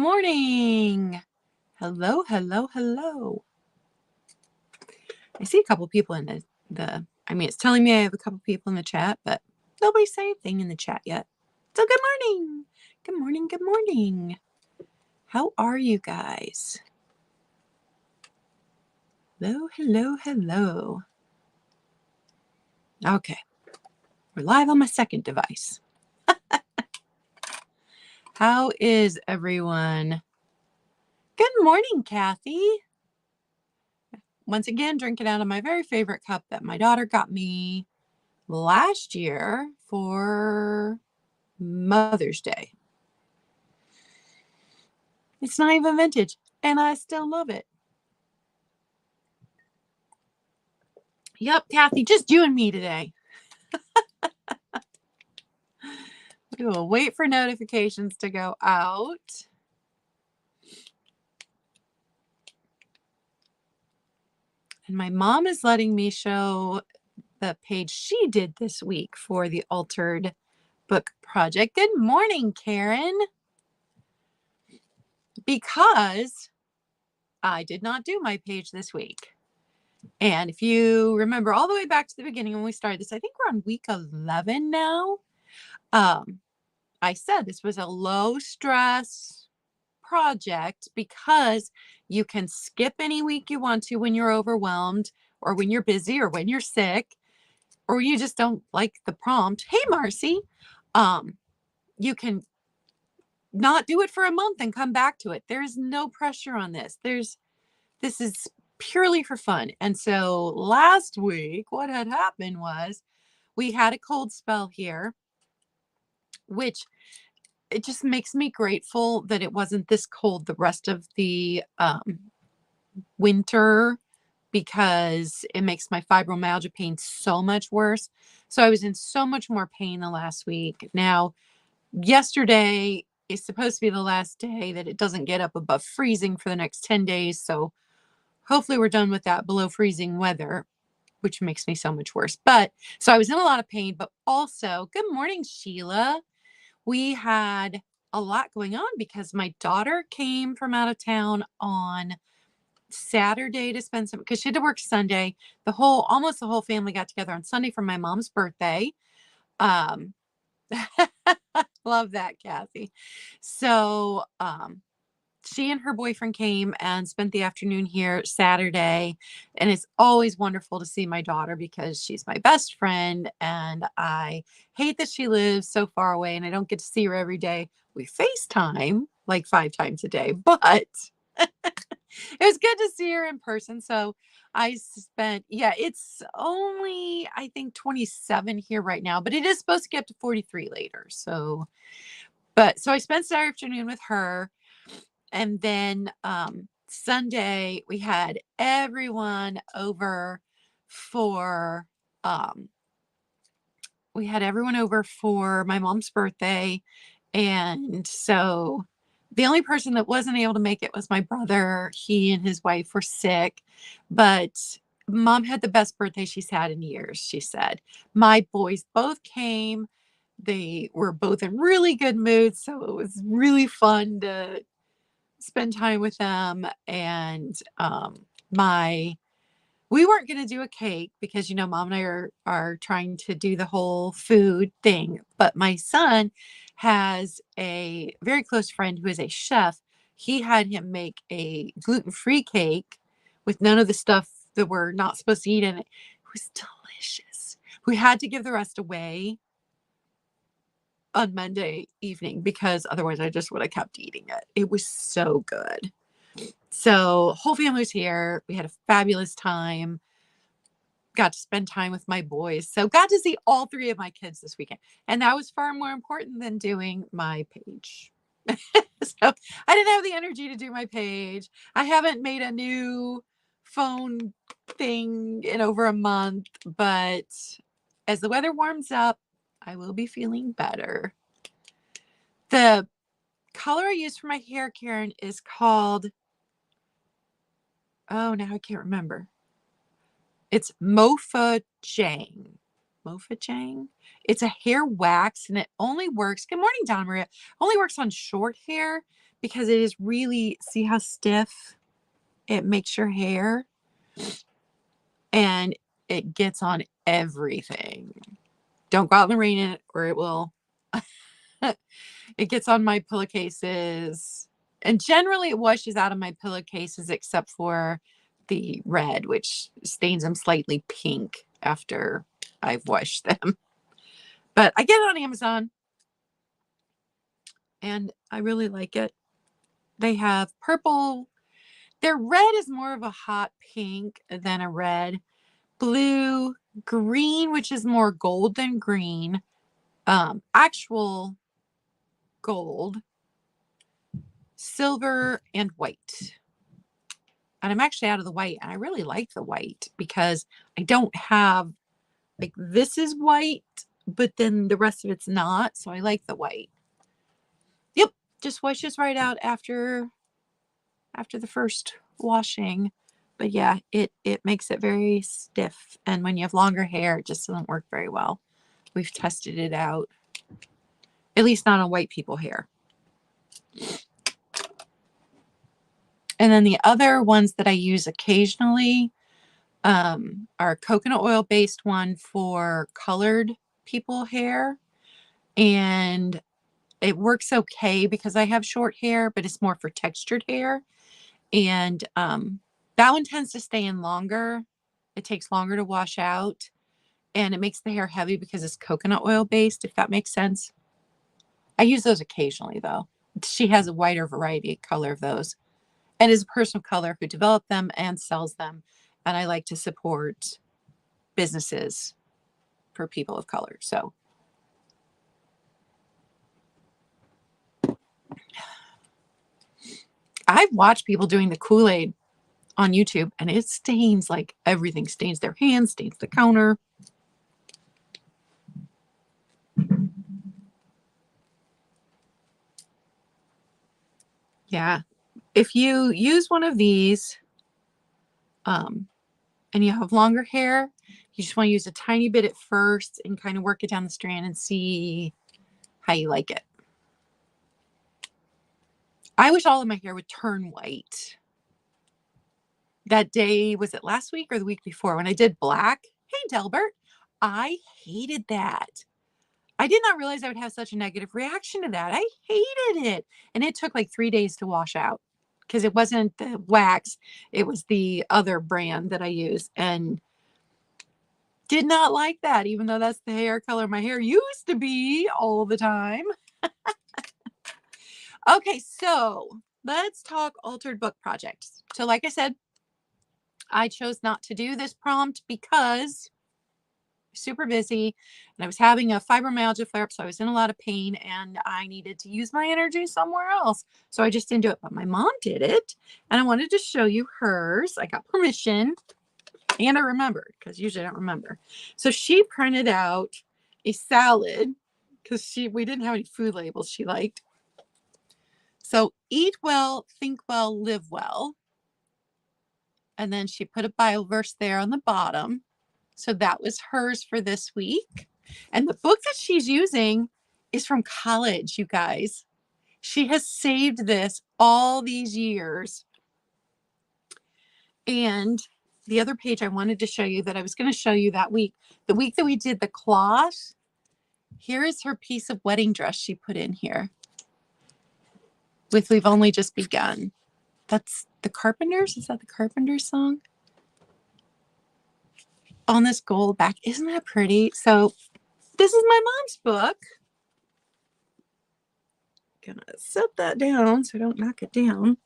morning. Hello, hello, hello. I see a couple people in it's telling me I have a couple people in the chat, but nobody's saying anything in the chat yet. So good morning. Good morning, good morning. How are you guys? Hello, hello, hello. Okay. We're live on my second device. How is everyone? Good morning, Kathy. Once again, drinking out of my very favorite cup that my daughter got me last year for Mother's Day. It's not even vintage, and I still love it. Yep, Kathy, just you and me today. We will wait for notifications to go out. And my mom is letting me show the page she did this week for the Altered Book Project. Good morning, Karen. Because I did not do my page this week. And if you remember all the way back to the beginning when we started this, I think we're on week 11 now. I said this was a low stress project because you can skip any week you want to when you're overwhelmed or when you're busy or when you're sick or you just don't like the prompt. Hey, Marcy, you can not do it for a month and come back to it. There's no pressure on this. This is purely for fun. And so last week, what had happened was we had a cold spell here, which it just makes me grateful that it wasn't this cold the rest of the winter, because it makes my fibromyalgia pain so much worse. So I was in so much more pain the last week. Now, yesterday is supposed to be the last day that it doesn't get up above freezing for the next 10 days. So hopefully we're done with that below freezing weather, which makes me so much worse. But so I was in a lot of pain, but also, good morning, Sheila. We had a lot going on because my daughter came from out of town on Saturday to spend some, because she had to work Sunday. Almost the whole family got together on Sunday for my mom's birthday. Love that, Kathy. So, she and her boyfriend came and spent the afternoon here Saturday. And it's always wonderful to see my daughter because she's my best friend. And I hate that she lives so far away and I don't get to see her every day. We FaceTime like 5 times a day, but it was good to see her in person. So I spent, it's only, I think 27 here right now, but it is supposed to get up to 43 later. So I spent Saturday afternoon with her. And then Sunday we had everyone over for my mom's birthday. And so the only person that wasn't able to make it was my brother. He and his wife were sick, but Mom had the best birthday she's had in years, she said. My boys both came. They were both in really good moods, so it was really fun to spend time with them. And we weren't going to do a cake because, Mom and I are trying to do the whole food thing. But my son has a very close friend who is a chef. He had him make a gluten-free cake with none of the stuff that we're not supposed to eat in it. It was delicious. We had to give the rest away on Monday evening because otherwise I just would have kept eating it. It was so good. So whole family was here. We had a fabulous time. Got to spend time with my boys. So got to see all 3 of my kids this weekend. And that was far more important than doing my page. So I didn't have the energy to do my page. I haven't made a new phone thing in over a month, but as the weather warms up, I will be feeling better. The color I use for my hair, Karen, is called, now I can't remember. It's Mofa Jang. It's a hair wax and it only works, good morning, Donna Maria, only works on short hair because it is really, see how stiff it makes your hair, and it gets on everything. Don't go out in the rain in it or it will. It gets on my pillowcases, and generally it washes out of my pillowcases except for the red, which stains them slightly pink after I've washed them. But I get it on Amazon and I really like it. They have purple. Their red is more of a hot pink than a red. Blue, green, which is more gold than green. Actual gold, silver, and white. And I'm actually out of the white, and I really like the white because I don't have, like, this is white, but then the rest of it's not, so I like the white. Yep, just washes right out after the first washing. But yeah, it makes it very stiff, and when you have longer hair, it just doesn't work very well. We've tested it out, at least not on white people hair. And then the other ones that I use occasionally are coconut oil based one for colored people hair, and it works okay because I have short hair, but it's more for textured hair. And that one tends to stay in longer. It takes longer to wash out, and it makes the hair heavy because it's coconut oil based, if that makes sense. I use those occasionally though. She has a wider variety of color of those, and is a person of color who developed them and sells them. And I like to support businesses for people of color. So I've watched people doing the Kool-Aid on YouTube, and it stains, like everything stains their hands, stains the counter. Yeah. If you use one of these and you have longer hair, you just want to use a tiny bit at first and kind of work it down the strand and see how you like it. I wish all of my hair would turn white. That day, was it last week or the week before when I did black? Hey, Delbert, I hated that. I did not realize I would have such a negative reaction to that. I hated it. And it took like 3 days to wash out because it wasn't the wax. It was the other brand that I use, and did not like that, even though that's the hair color my hair used to be all the time. Okay, so let's talk altered book projects. So like I said, I chose not to do this prompt because super busy and I was having a fibromyalgia flare up, so I was in a lot of pain and I needed to use my energy somewhere else, so I just didn't do it. But my mom did it, and I wanted to show you hers. I got permission and I remembered, because usually I don't remember. So she printed out a salad because we didn't have any food labels she liked. So eat well, think well, live well. And then she put a Bible verse there on the bottom. So that was hers for this week. And the book that she's using is from college, you guys. She has saved this all these years. And the other page I wanted to show you that I was going to show you that week, the week that we did the cloth, here is her piece of wedding dress she put in here with "We've Only Just Begun." That's the Carpenters. Is that the Carpenters song? On this gold back. Isn't that pretty? So this is my mom's book. Gonna set that down so I don't knock it down.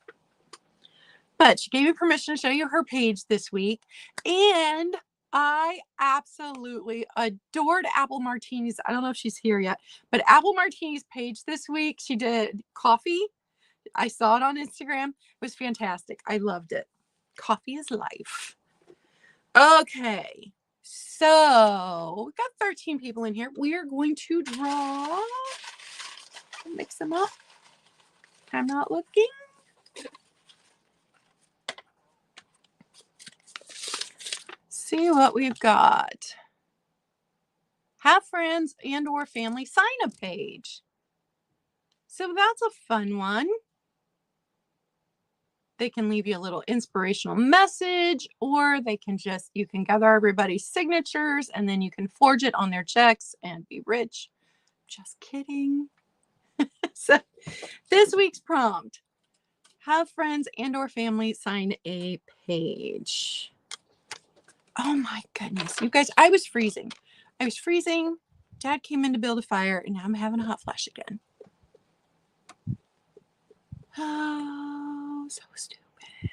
But she gave me permission to show you her page this week. And I absolutely adored Apple Martini's. I don't know if she's here yet, but Apple Martini's page this week, she did coffee. I saw it on Instagram. It was fantastic. I loved it. Coffee is life. Okay. So we've got 13 people in here. We are going to draw. Mix them up. I'm not looking. See what we've got. Have friends and or family sign a page. So that's a fun one. They can leave you a little inspirational message, or they can just, you can gather everybody's signatures and then you can forge it on their checks and be rich. Just kidding. So this week's prompt: have friends and or family sign a page. Oh my goodness, you guys, I was freezing. Dad came in to build a fire and now I'm having a hot flash again. Oh, so stupid.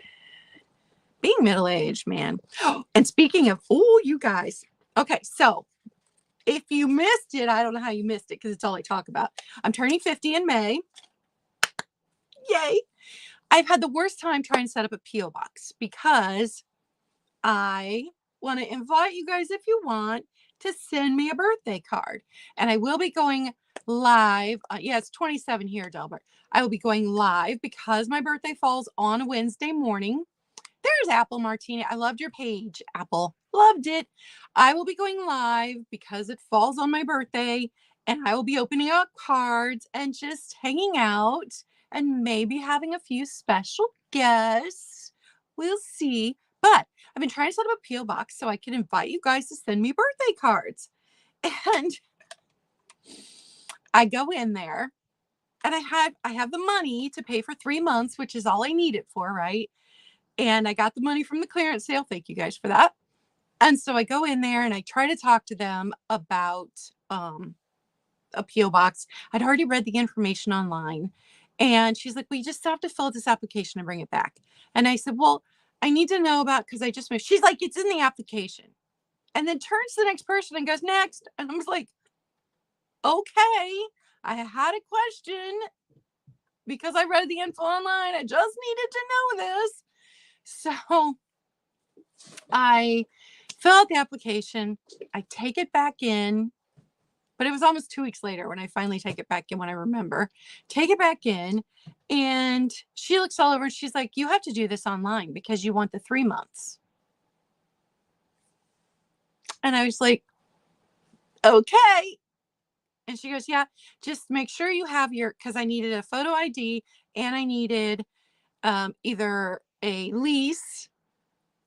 Being middle-aged, man. And speaking of, oh, you guys. Okay, so if you missed it, I don't know how you missed it because it's all I talk about. I'm turning 50 in May. Yay. I've had the worst time trying to set up a P.O. box because I want to invite you guys, if you want, to send me a birthday card. And I will be going live. Yeah, it's 27 here, Delbert. I will be going live because my birthday falls on a Wednesday morning. There's Apple Martini. I loved your page, Apple. Loved it. I will be going live because it falls on my birthday, and I will be opening up cards and just hanging out and maybe having a few special guests. We'll see. But I've been trying to set up a P.O. box so I can invite you guys to send me birthday cards. And I go in there and I have the money to pay for 3 months, which is all I need it for, right? And I got the money from the clearance sale. Thank you guys for that. And so I go in there and I try to talk to them about a P.O. box. I'd already read the information online. And she's like, we just have to fill out this application and bring it back. And I said, well, I need to know about, because I just moved. She's like, it's in the application. And then turns to the next person and goes, next. And I was like, okay, I had a question because I read the info online. I just needed to know this. So I fill out the application. I take it back in, but it was almost 2 weeks later when I finally take it back in, when I remember. Take it back in, and she looks all over and she's like, you have to do this online because you want the 3 months. And I was like, okay. And she goes, yeah, just make sure you have your, because I needed a photo ID and I needed either a lease,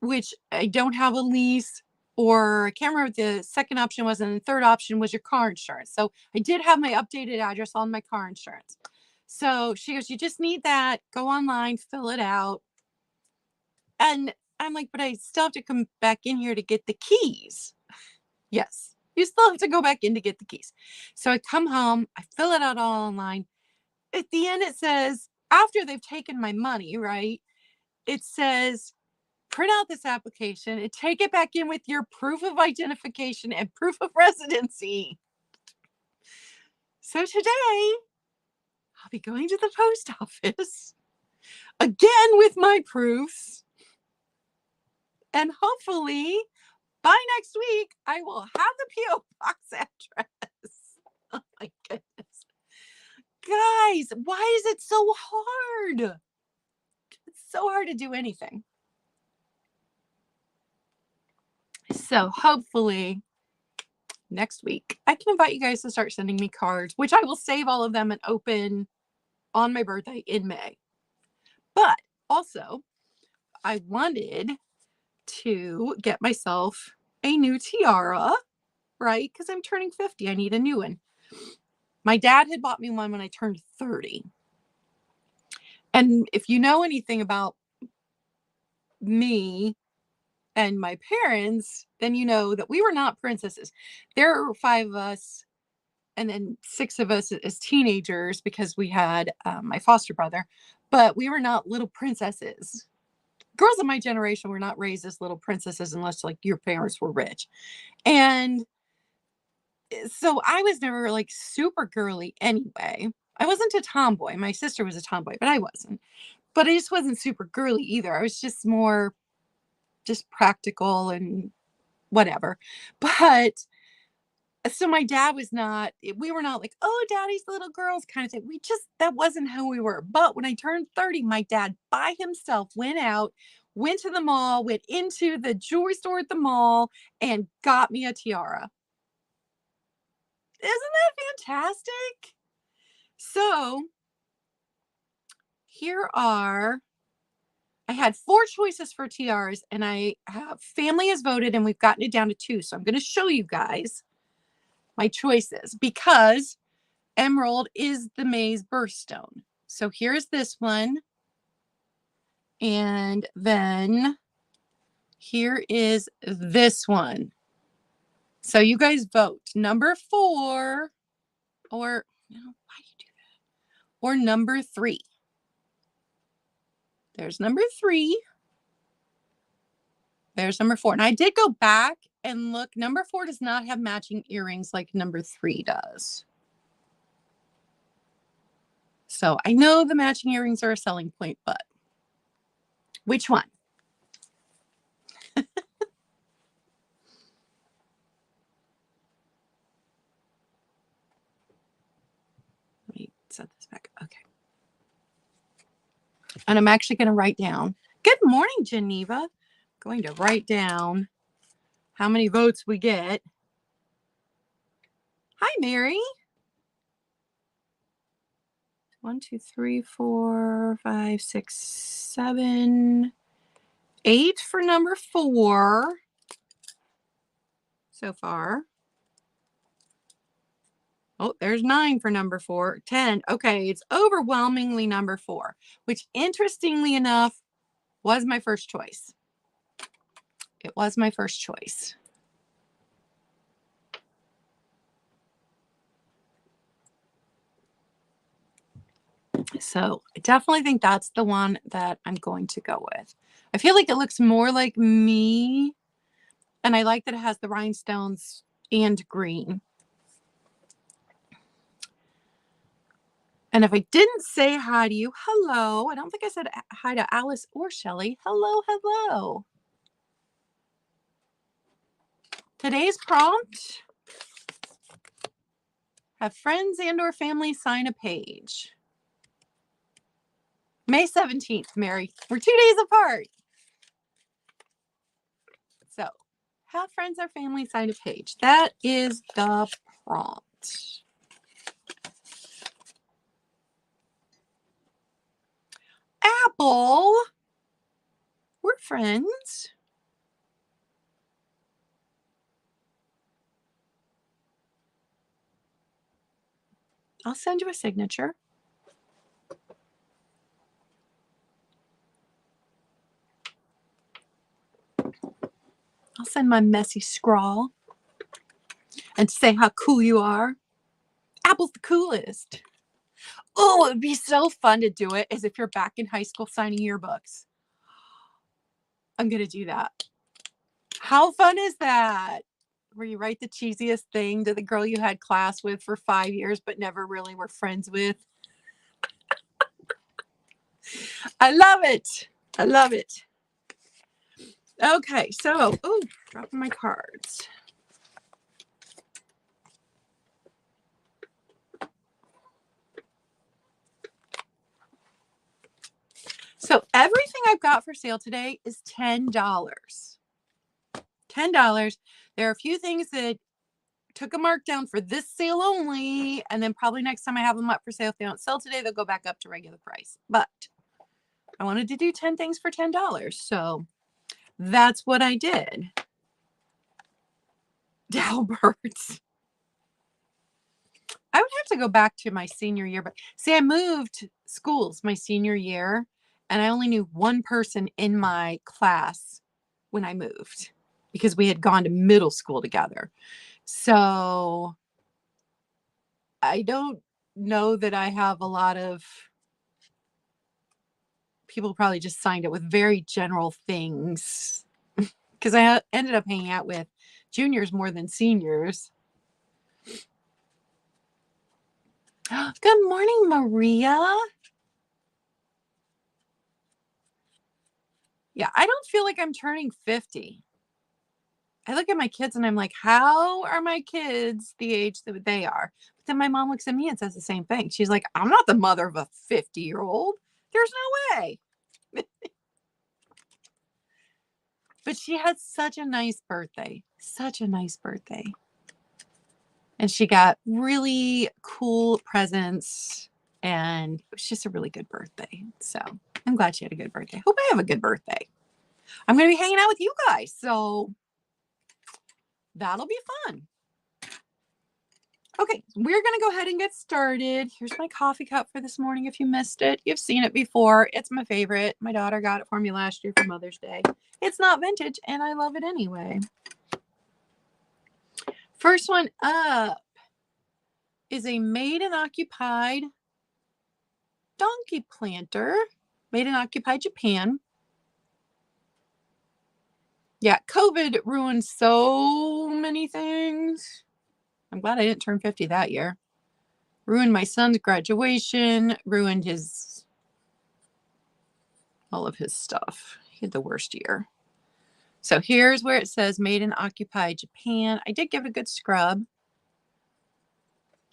which I don't have a lease, or I can't remember what the second option was. And the third option was your car insurance. So I did have my updated address on my car insurance. So she goes, you just need that. Go online, fill it out. And I'm like, but I still have to come back in here to get the keys. Yes, you still have to go back in to get the keys. So I come home, I fill it out all online. At the end, it says, after they've taken my money, right? It says, print out this application and take it back in with your proof of identification and proof of residency. So today, I'll be going to the post office again with my proofs. And hopefully, by next week, I will have the P.O. box address. Oh my goodness. Guys, why is it so hard? It's so hard to do anything. So hopefully next week I can invite you guys to start sending me cards, which I will save all of them and open on my birthday in May. But also, I wanted to get myself a new tiara, right? Because I'm turning 50. I need a new one. My dad had bought me one when I turned 30. And if you know anything about me and my parents, then you know that we were not princesses. There were 5 of us, and then 6 of us as teenagers because we had my foster brother, but we were not little princesses. Girls of my generation were not raised as little princesses unless like your parents were rich. And so I was never like super girly anyway. I wasn't a tomboy. My sister was a tomboy, but I wasn't. But I just wasn't super girly either. I was just more just practical and whatever. But so my dad was not, we were not like, oh, daddy's little girls kind of thing. That wasn't who we were. But when I turned 30, my dad by himself went out, went to the mall, went into the jewelry store at the mall and got me a tiara. Isn't that fantastic? So here are I had 4 choices for tiaras, and family has voted, and we've gotten it down to 2. So I'm going to show you guys my choices because emerald is the May's birthstone. So here's this one. And then here is this one. So you guys vote. Number 4 or, no, why do you do that? Or number 3. There's number 3. There's number 4. And I did go back and look. Number 4 does not have matching earrings like number 3 does. So I know the matching earrings are a selling point, but which one? Let me set this back. Okay. And I'm actually going to write down. Good morning, Geneva. I'm going to write down how many votes we get. Hi, Mary. 1, 2, 3, 4, 5, 6, 7, 8 for number 4 so far. Oh, there's 9 for number 4. 10. Okay, it's overwhelmingly number 4, which interestingly enough was my first choice. It was my first choice. So I definitely think that's the one that I'm going to go with. I feel like it looks more like me, and I like that it has the rhinestones and green. And if I didn't say hi to you, hello. I don't think I said hi to Alice or Shelly. Hello, hello. Today's prompt: have friends and or family sign a page. May 17th, Mary. We're 2 days apart. So have friends or family sign a page. That is the prompt. Apple. We're friends. I'll send you a signature. I'll send my messy scrawl and say how cool you are. Apple's the coolest. Oh, it would be so fun to do it as if you're back in high school signing yearbooks. I'm going to do that. How fun is that? Where you write the cheesiest thing to the girl you had class with for 5 years but never really were friends with. I love it. I love it. Okay, so, dropping my cards. So everything I've got for sale today is $10. $10. There are a few things that took a markdown for this sale only, and then probably next time I have them up for sale, if they don't sell today, they'll go back up to regular price. But I wanted to do 10 things for $10, so that's what I did. Dalberts. I would have to go back to my senior year, but see, I moved schools my senior year, and I only knew one person in my class when I moved because we had gone to middle school together. So I don't know that I have a lot of people probably just signed it with very general things because I ended up hanging out with juniors more than seniors. Good morning, Maria. Yeah, I don't feel like I'm turning 50. I look at my kids and I'm like, how are my kids the age that they are? But then my mom looks at me and says the same thing. She's like, I'm not the mother of a 50-year-old. There's no way. But she had such a nice birthday. Such a nice birthday. And she got really cool presents. And it was just a really good birthday. So I'm glad she had a good birthday. Hope I have a good birthday. I'm going to be hanging out with you guys. So that'll be fun. Okay, we're going to go ahead and get started. Here's my coffee cup for this morning if you missed it. You've seen it before. It's my favorite. My daughter got it for me last year for Mother's Day. It's not vintage, and I love it anyway. First one up is a made and occupied donkey planter. Made in occupied Japan. Yeah, COVID ruined so many things. I'm glad I didn't turn 50 that year. Ruined my son's graduation, ruined all of his stuff. He had the worst year. So here's where it says made in occupied Japan. I did give it a good scrub.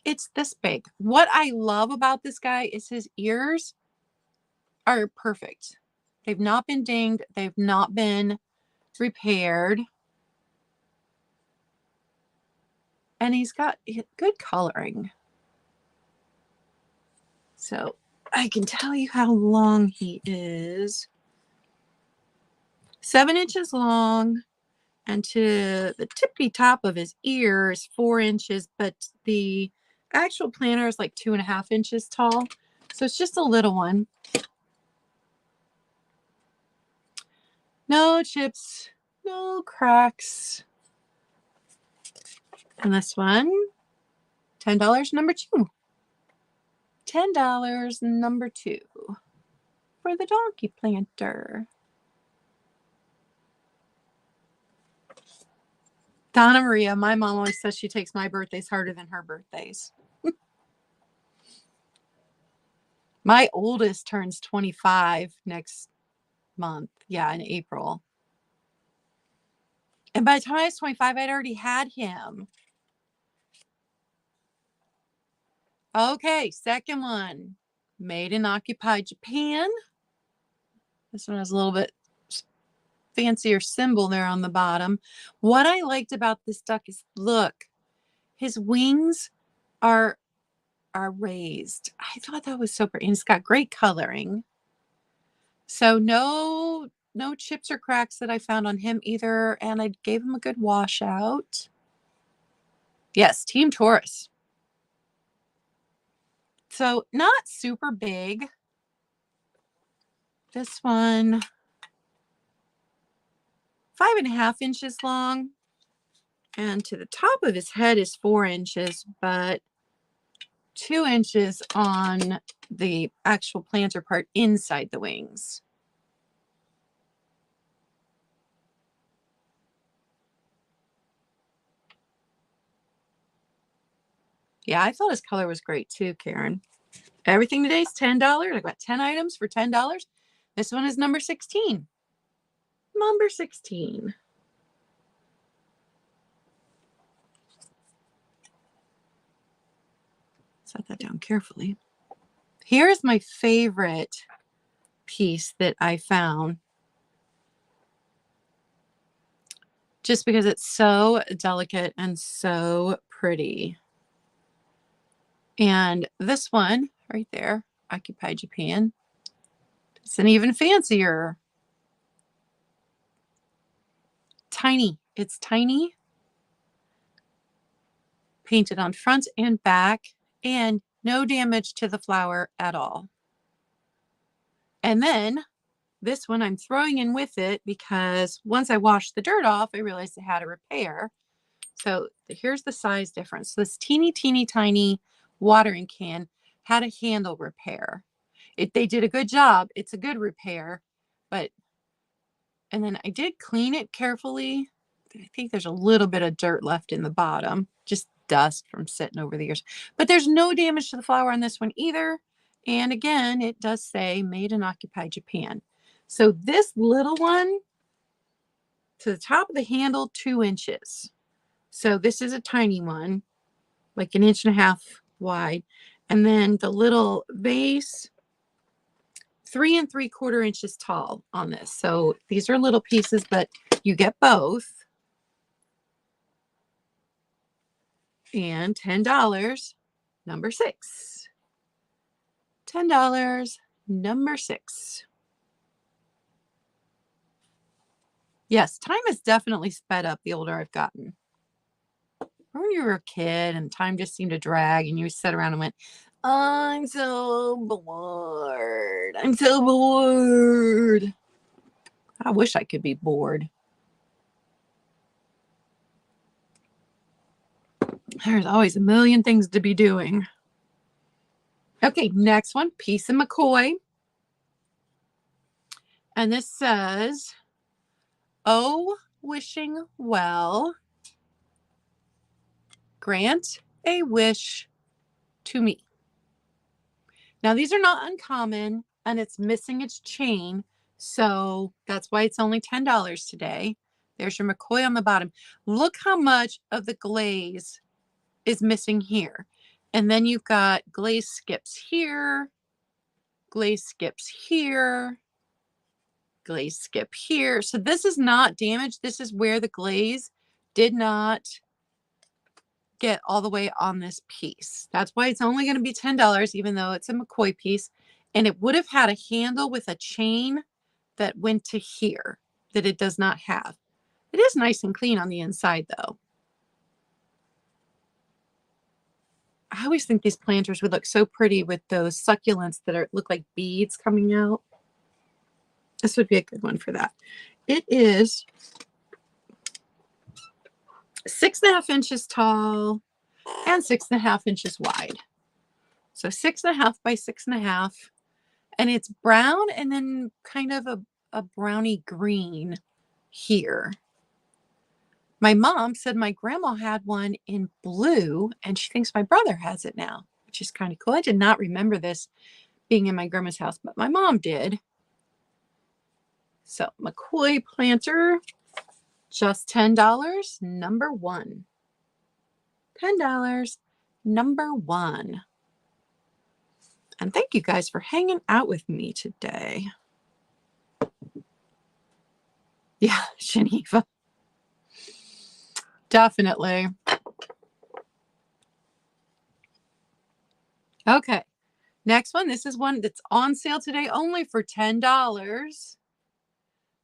It's this big. What I love about this guy is his ears are perfect. They've not been dinged. They've not been repaired. And he's got good coloring. So I can tell you how long he is. 7 inches long, and to the tippy top of his ear is 4 inches, but the actual planter is like 2.5 inches tall. So it's just a little one. No chips, no cracks. And this one, $10 number 2. $10 number 2 for the donkey planter. Donna Maria, my mom always says she takes my birthdays harder than her birthdays. My oldest turns 25 next month. Yeah, in April. And by the time I was 25, I'd already had him. Okay, second one. Made in occupied Japan. This one has a little bit fancier symbol there on the bottom. What I liked about this duck is, look, his wings are raised. I thought that was so pretty. And it's got great coloring. So no chips or cracks that I found on him either. And I gave him a good washout. Yes, Team Taurus. So not super big. This one, 5.5 inches long. And to the top of his head is 4 inches, but 2 inches on the actual planter part inside the wings. Yeah, I thought his color was great too, Karen. Everything today is $10. I got 10 items for $10. This one is number 16. Number 16. Set that down carefully. Here's my favorite piece that I found. Just because it's so delicate and so pretty. And this one right there, Occupied Japan, it's an even fancier. Tiny. It's tiny. Painted on front and back, and no damage to the flower at all. And then this one I'm throwing in with it because once I washed the dirt off, I realized it had a repair. So here's the size difference. So this teeny, teeny, tiny watering can had a handle repair. They did a good job. It's a good repair, and then I did clean it carefully. I think there's a little bit of dirt left in the bottom, just dust from sitting over the years. But there's no damage to the flower on this one either. And again, it does say made in occupied Japan. So this little one, to the top of the handle, 2 inches. So this is a tiny one, like 1.5 inches wide. And then the little vase, 3 3/4 inches tall on this. So these are little pieces, but you get both. And $10, number 6. $10, number 6. Yes, time has definitely sped up the older I've gotten. When you were a kid and time just seemed to drag and you sat around and went, I'm so bored. I'm so bored. I wish I could be bored. There's always a million things to be doing. Okay, next one, Peace and McCoy. And this says, oh, wishing well, grant a wish to me. Now, these are not uncommon, and it's missing its chain, so that's why it's only $10 today. There's your McCoy on the bottom. Look how much of the glaze is missing here. And then you've got glaze skips here, glaze skips here, glaze skip here. So this is not damaged. This is where the glaze did not get all the way on this piece. That's why it's only going to be $10, even though it's a McCoy piece. And it would have had a handle with a chain that went to here that it does not have. It is nice and clean on the inside, though. I always think these planters would look so pretty with those succulents that look like beads coming out. This would be a good one for that. It is 6.5 inches tall and 6.5 inches wide. So 6.5 by 6.5. And it's brown and then kind of a browny green here. My mom said my grandma had one in blue and she thinks my brother has it now, which is kind of cool. I did not remember this being in my grandma's house, but my mom did. So McCoy planter, just $10, number 1. $10, number 1. And thank you guys for hanging out with me today. Yeah, Geneva. Definitely. Okay. Next one. This is one that's on sale today only for $10.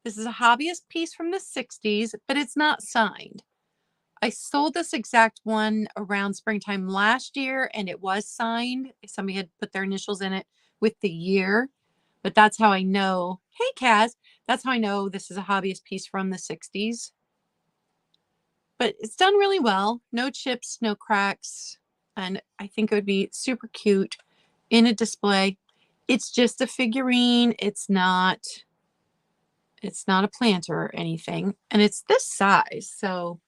This is a hobbyist piece from the 60s, but it's not signed. I sold this exact one around springtime last year, and it was signed. Somebody had put their initials in it with the year, but that's how I know. Hey, Kaz. That's how I know this is a hobbyist piece from the 60s. But it's done really well. No chips, no cracks. And I think it would be super cute in a display. It's just a figurine. It's not a planter or anything. And it's this size. So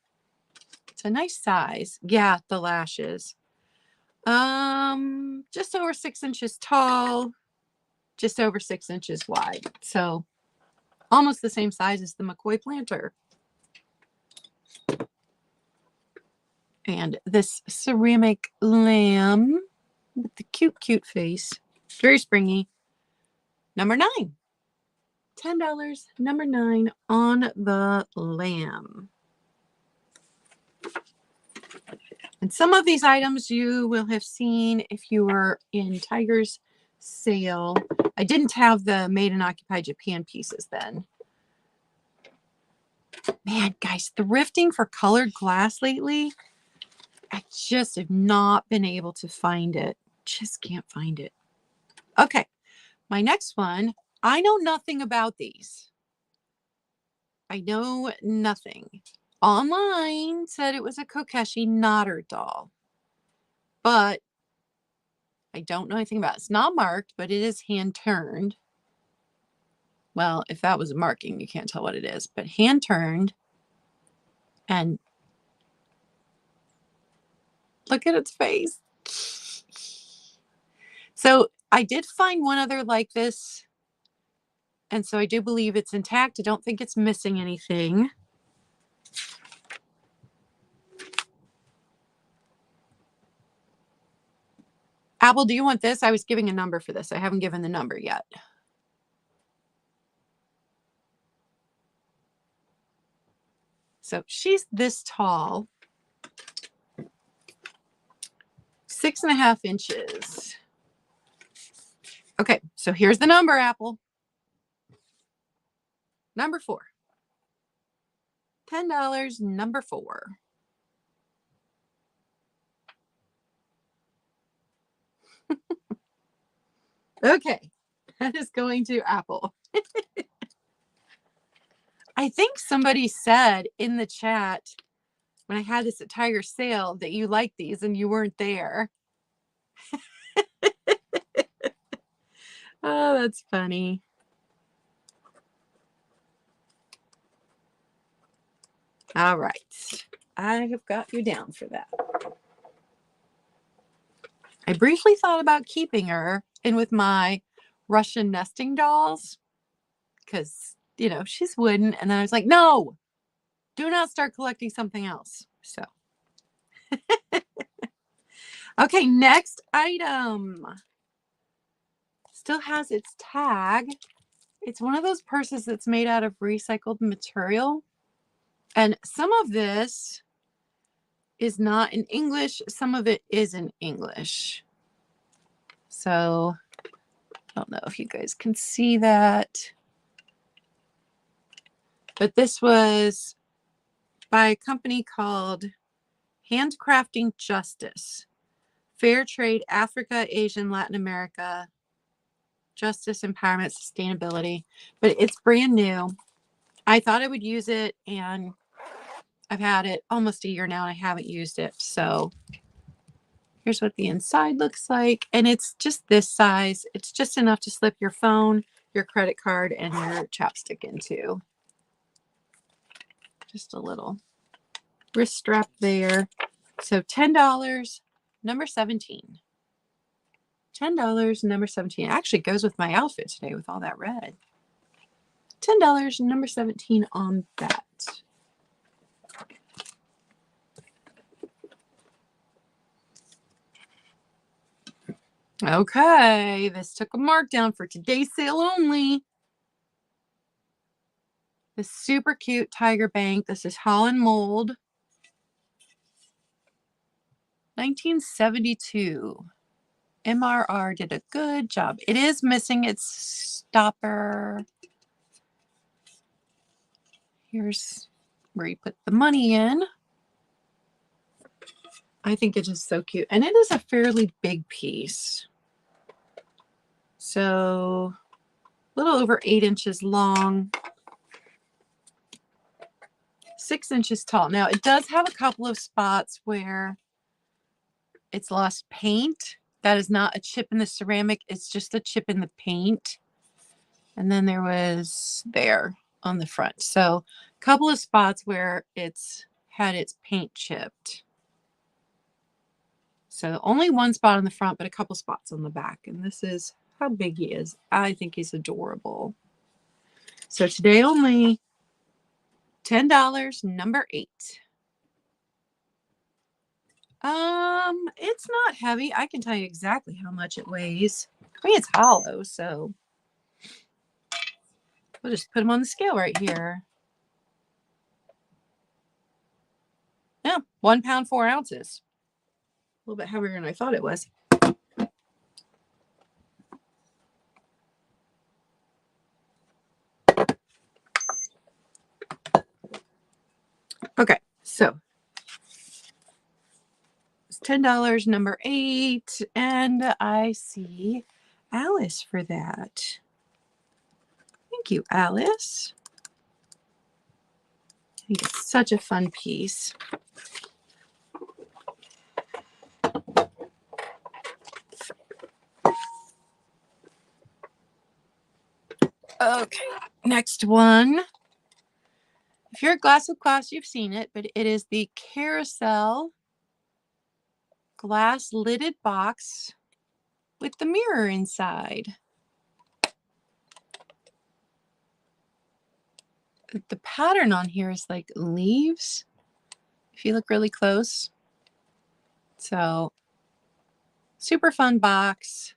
it's a nice size. Yeah, the lashes. Just over 6 inches tall, just over 6 inches wide. So almost the same size as the McCoy planter. And this ceramic lamb with the cute, cute face. Very springy. Number 9. $10. Number 9 on the lamb. And some of these items you will have seen if you were in Tiger's sale. I didn't have the Made in Occupied Japan pieces then. Man, guys, thrifting for colored glass lately, I just have not been able to find it. Just can't find it. Okay, my next one. I know nothing about these. I know nothing. Online said it was a Kokeshi Natter doll, but I don't know anything about it. It's not marked, but it is hand turned. Well, if that was a marking, you can't tell what it is, but hand turned. And look at its face. So I did find one other like this. And so I do believe it's intact. I don't think it's missing anything. Apple, do you want this? I was giving a number for this. I haven't given the number yet. So she's this tall. 6.5 inches. Okay, so here's the number, Apple. Number 4. $10, number 4. Okay, that is going to Apple. I think somebody said in the chat when I had this at Tiger Sale that you liked these and you weren't there. Oh, that's funny. All right. I have got you down for that. I briefly thought about keeping her in with my Russian nesting dolls because, you know, she's wooden. And then I was like, no, do not start collecting something else. So, okay, next item. Still has its tag. It's one of those purses that's made out of recycled material. And some of this is not in English. Some of it is in English. So I don't know if you guys can see that. But this was by a company called Handcrafting Justice. Fair trade, Africa, Asian, Latin America, justice, empowerment, sustainability. But it's brand new. I thought I would use it, and I've had it almost a year now, and I haven't used it. So here's what the inside looks like. And it's just this size. It's just enough to slip your phone, your credit card, and your chapstick into. Just a little wrist strap there. So $10, number 17. $10, number 17. It actually goes with my outfit today with all that red. $10, number 17 on that. Okay, this took a markdown for today's sale only. This super cute Tiger Bank. This is Holland Mold. 1972. MRR did a good job. It is missing its stopper. Here's where you put the money in. I think it's just so cute. And it is a fairly big piece. So a little over 8 inches long, 6 inches tall. Now it does have a couple of spots where it's lost paint. That is not a chip in the ceramic. It's just a chip in the paint. And then there was there on the front. So a couple of spots where it's had its paint chipped. So only one spot on the front, but a couple spots on the back. And this is how big he is. I think he's adorable. So today only $10, number 8. It's not heavy. I can tell you exactly how much it weighs. I mean, it's hollow, so we'll just put him on the scale right here. Yeah, 1 pound, 4 ounces. A little bit heavier than I thought it was. Okay, so it's $10, number 8, and I see Alice for that. Thank you, Alice. I think it's such a fun piece. Okay, next one. If you're a Glass with Class, you've seen it, but it is the Carousel glass lidded box with the mirror inside. The pattern on here is like leaves, if you look really close. So super fun box.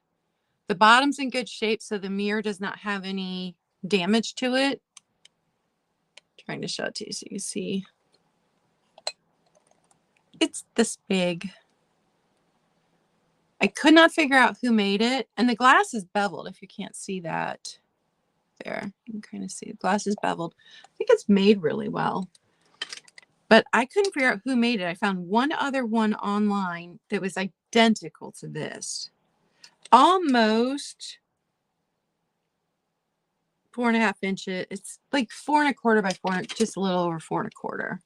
The bottom's in good shape, so the mirror does not have any damage to it. Trying to show it to you so you can see. It's this big. I could not figure out who made it. And the glass is beveled, if you can't see that. There, you can kind of see the glass is beveled. I think it's made really well. But I couldn't figure out who made it. I found one other one online that was identical to this. Almost 4.5 inches. It's like 4.25 by 4, just a little over 4.25.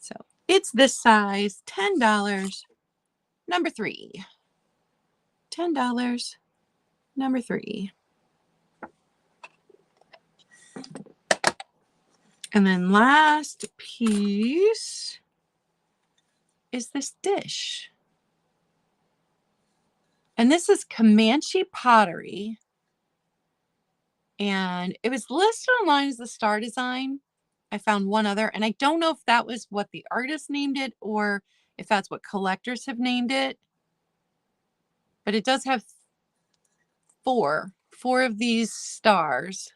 So it's this size, $10, number 3. $10, number 3. And then last piece is this dish. And this is Comanche pottery. And it was listed online as the star design. I found one other, and I don't know if that was what the artist named it or if that's what collectors have named it. But it does have four of these stars.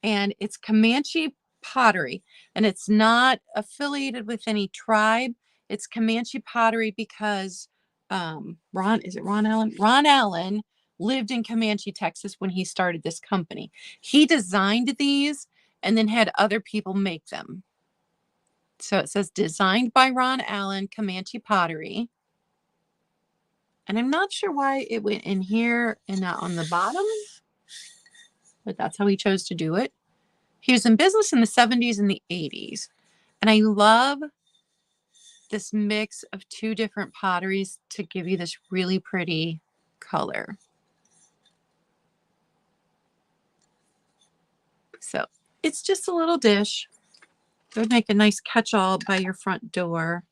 And it's Comanche pottery. And it's not affiliated with any tribe. It's Comanche pottery because Ron Allen? Ron Allen lived in Comanche, Texas when he started this company. He designed these and then had other people make them. So it says designed by Ron Allen, Comanche pottery. And I'm not sure why it went in here and not on the bottom, but that's how he chose to do it. He was in business in the 70s and the 80s. And I love this mix of two different potteries to give you this really pretty color. So it's just a little dish. It would make a nice catch-all by your front door.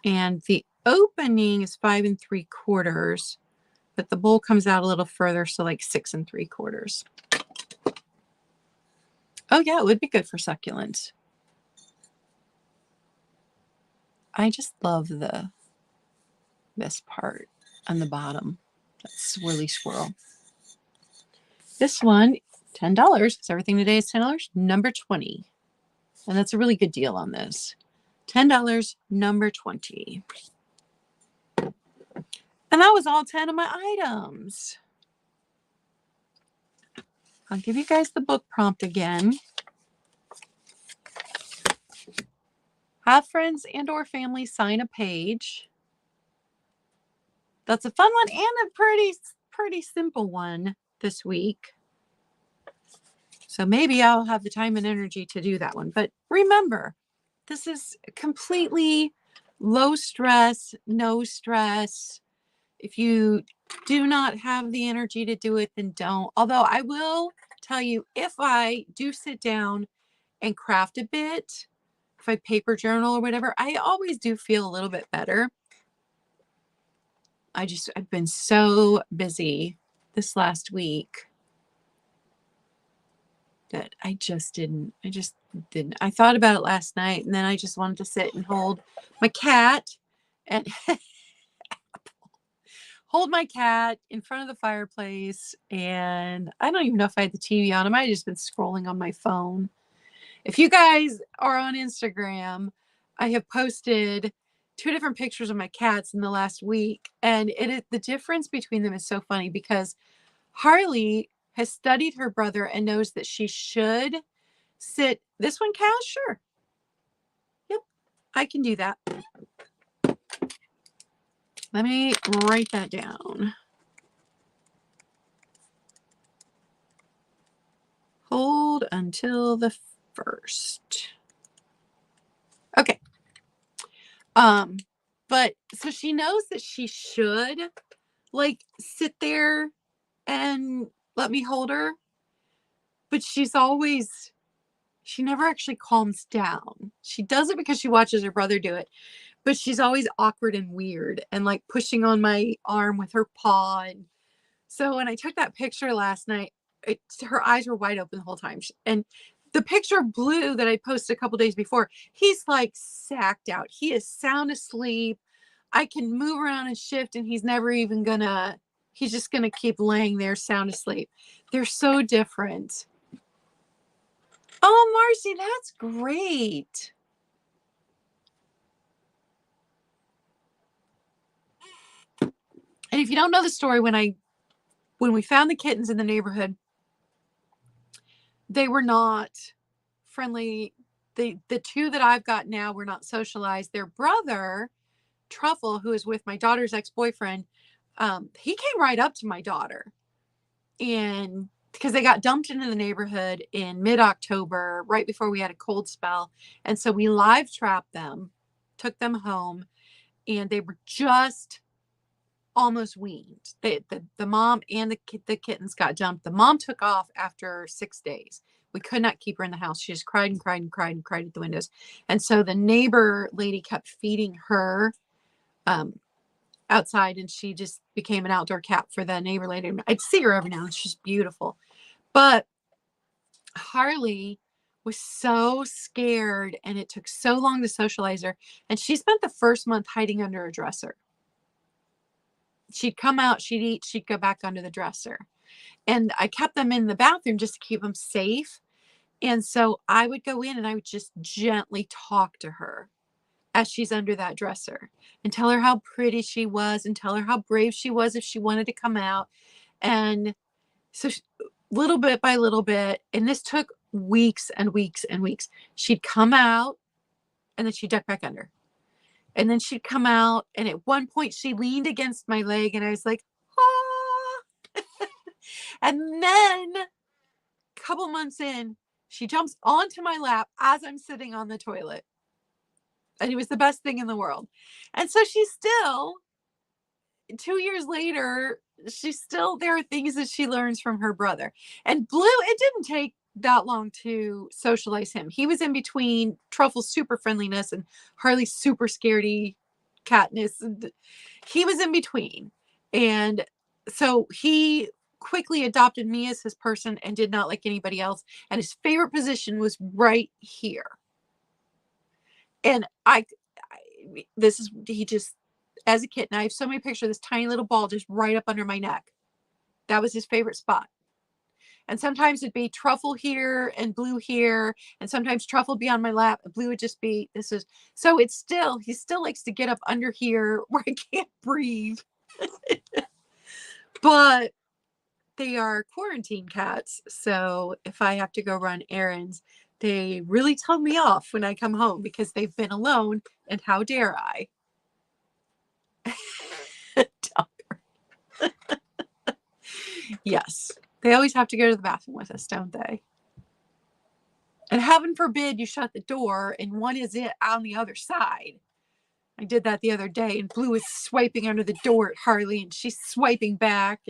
And the opening is 5 3/4, but the bowl comes out a little further, so like 6 3/4. Oh yeah, it would be good for succulents. I just love this part on the bottom. That swirly swirl. This one, $10. Because everything today is $10. Number 20. And that's a really good deal on this. $10, number 20. And that was all 10 of my items. I'll give you guys the book prompt again. Have friends and or family sign a page. That's a fun one and a pretty simple one this week. So maybe I'll have the time and energy to do that one. But remember, this is completely low stress, no stress. If you do not have the energy to do it, then don't. Although I will tell you, if I do sit down and craft a bit, if I paper journal or whatever, I always do feel a little bit better. I've been so busy this last week that I just didn't. I thought about it last night, and then I just wanted to sit and hold my cat and hold my cat in front of the fireplace. And I don't even know if I had the TV on. I might have just been scrolling on my phone. If you guys are on Instagram, I have posted 2 different pictures of my cats in the last week. And the difference between them is so funny because Harley has studied her brother and knows that she should sit. This one, Cass? Sure. Yep, I can do that. Let me write that down. Hold until the 1st. Okay. But so she knows that she should like sit there and let me hold her. But she never actually calms down. She does it because she watches her brother do it. But she's always awkward and weird and like pushing on my arm with her paw. And so when I took that picture last night, her eyes were wide open the whole time. And the picture of Blue that I posted a couple days before, he's like sacked out. He is sound asleep. I can move around and shift and he's just gonna keep laying there sound asleep. They're so different. Oh, Marcy, that's great. if you don't know the story, when we found the kittens in the neighborhood, they were not friendly. The two that I've got now were not socialized. Their brother, Truffle, who is with my daughter's ex-boyfriend, he came right up to my daughter, and because they got dumped into the neighborhood in mid-October, right before we had a cold spell. And so we live trapped them, took them home, and they were just almost weaned. The mom and the kittens got dumped. The mom took off after 6 days. We could not keep her in the house. She just cried and cried and cried and cried at the windows. And so the neighbor lady kept feeding her outside, and she just became an outdoor cat for the neighbor lady. I'd see her every now and then. She's beautiful. But Harley was so scared, and it took so long to socialize her. And she spent the first month hiding under a dresser. She'd come out, she'd eat, she'd go back under the dresser. And I kept them in the bathroom just to keep them safe. And so I would go in and I would just gently talk to her as she's under that dresser and tell her how pretty she was and tell her how brave she was if she wanted to come out. And so little bit by little bit, and this took weeks and weeks and weeks, she'd come out and then she'd duck back under. And then she'd come out, and at one point she leaned against my leg, and I was like, ah. And then a couple months in, she jumps onto my lap as I'm sitting on the toilet. And it was the best thing in the world. And so she's still, 2 years later, there are things that she learns from her brother. And Blue, it didn't take that long to socialize him. He was in between Truffle's super friendliness and Harley's super scaredy catness. He was in between. And so he quickly adopted me as his person and did not like anybody else. And his favorite position was right here. And he just, as a kitten, I have so many pictures of this tiny little ball just right up under my neck. That was his favorite spot. And sometimes it'd be Truffle here and Blue here. And sometimes Truffle would be on my lap and Blue would just be, he still likes to get up under here where I can't breathe. But they are quarantine cats. So if I have to go run errands, they really tell me off when I come home because they've been alone. And how dare I? Yes. They always have to go to the bathroom with us, don't they? And heaven forbid you shut the door and one is on the other side. I did that the other day, and Blue is swiping under the door at Harley, and she's swiping back.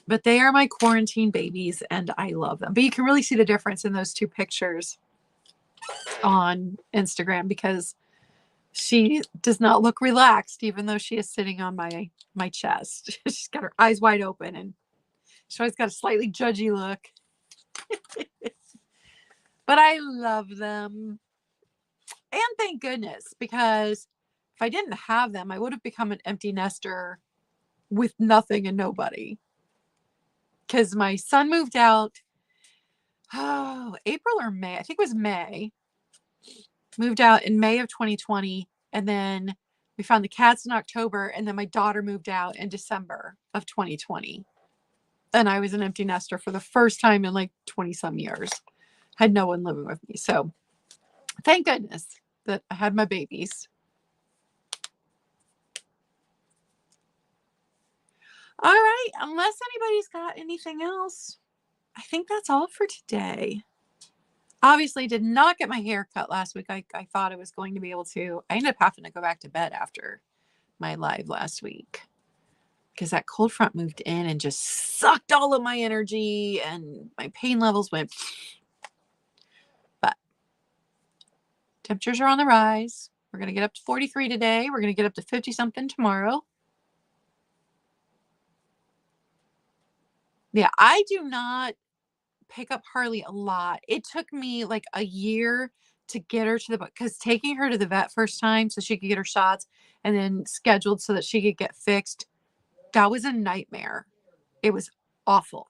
But they are my quarantine babies, and I love them. But you can really see the difference in those two pictures on Instagram because she does not look relaxed, even though she is sitting on my chest. She's got her eyes wide open, and she's always got a slightly judgy look. But I love them. And thank goodness, because if I didn't have them, I would have become an empty nester with nothing and nobody. Because my son moved out, April or May. I think it was May. Moved out in May of 2020. And then we found the cats in October. And then my daughter moved out in December of 2020. And I was an empty nester for the first time in like 20 some years. Had no one living with me. So thank goodness that I had my babies. All right. Unless anybody's got anything else, I think that's all for today. Obviously did not get my hair cut last week. I thought I was going to be able to. I ended up having to go back to bed after my live last week because that cold front moved in and just sucked all of my energy and my pain levels went. But temperatures are on the rise. We're going to get up to 43 today. We're going to get up to 50 something tomorrow. Yeah, I do not pick up Harley a lot. It took me like a year to get her to the, because taking her to the vet first time so she could get her shots and then scheduled so that she could get fixed, that was a nightmare. It was awful.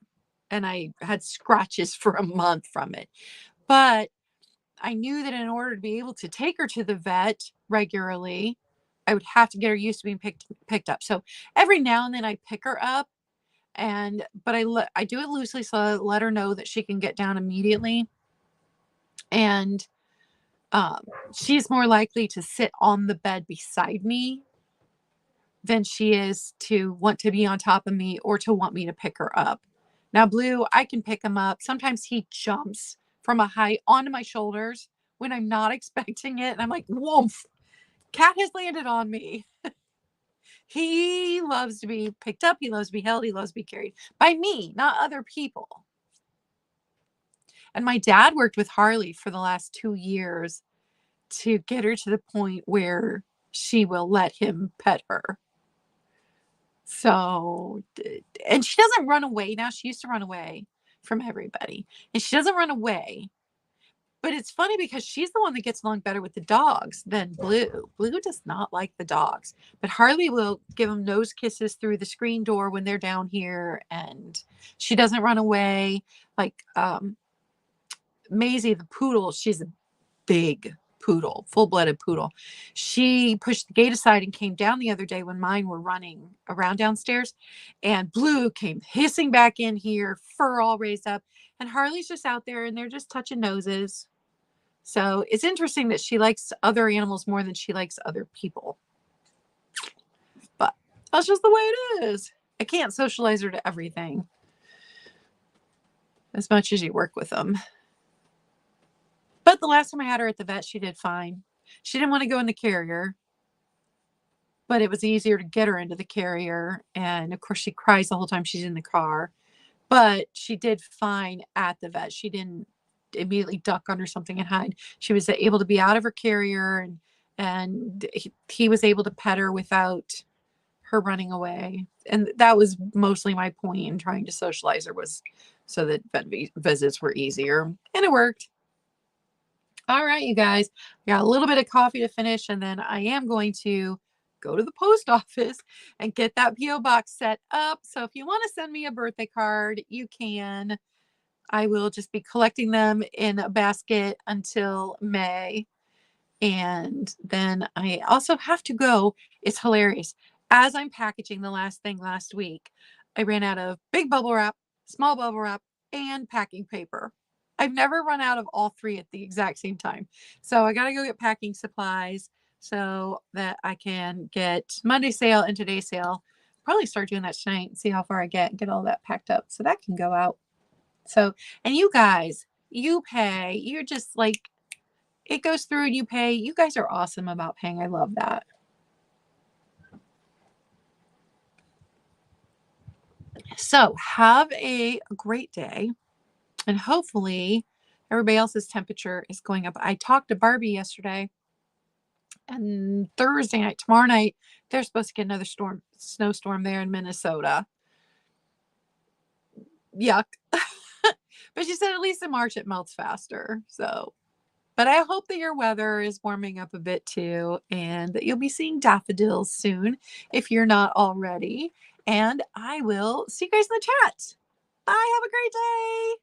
And I had scratches for a month from it. But I knew that in order to be able to take her to the vet regularly, I would have to get her used to being picked up. So every now and then I pick her up, but I do it loosely, so I let her know that she can get down immediately. And um, she's more likely to sit on the bed beside me than she is to want to be on top of me or to want me to pick her up. Now, Blue, I can pick him up. Sometimes he jumps from a height onto my shoulders when I'm not expecting it. And I'm like, woof, cat has landed on me. He loves to be picked up. He loves to be held. He loves to be carried by me, not other people. And my dad worked with Harley for the last 2 years to get her to the point where she will let him pet her. So, and she doesn't run away now. She used to run away from everybody, and she doesn't run away. But it's funny because she's the one that gets along better with the dogs than Blue. Blue does not like the dogs, but Harley will give them nose kisses through the screen door when they're down here, and she doesn't run away. Like Maisie, the poodle, she's a big poodle, full-blooded poodle. She pushed the gate aside and came down the other day when mine were running around downstairs, and Blue came hissing back in here, fur all raised up, and Harley's just out there and they're just touching noses. So it's interesting that she likes other animals more than she likes other people. But that's just the way it is. I can't socialize her to everything as much as you work with them. But the last time I had her at the vet, she did fine. She didn't want to go in the carrier, but it was easier to get her into the carrier. And of course, she cries the whole time she's in the car. But she did fine at the vet. She didn't immediately duck under something and hide. She was able to be out of her carrier, and he was able to pet her without her running away. And that was mostly my point in trying to socialize her, was so that vet visits were easier. And it worked. All right, you guys, I got a little bit of coffee to finish, and then I am going to go to the post office and get that P.O. box set up. So if you want to send me a birthday card, you can. I will just be collecting them in a basket until May. And then I also have to go. It's hilarious. As I'm packaging the last thing last week, I ran out of big bubble wrap, small bubble wrap, and packing paper. I've never run out of all three at the exact same time. So I got to go get packing supplies so that I can get Monday's sale and today's sale. Probably start doing that tonight and see how far I get all that packed up so that can go out. So, and you guys, you pay. You're just like, it goes through and you pay. You guys are awesome about paying. I love that. So have a great day. And hopefully everybody else's temperature is going up. I talked to Barbie yesterday, and Thursday night, tomorrow night, they're supposed to get another snowstorm there in Minnesota. Yuck. But she said at least in March it melts faster. So, but I hope that your weather is warming up a bit too, and that you'll be seeing daffodils soon if you're not already. And I will see you guys in the chat. Bye. Have a great day.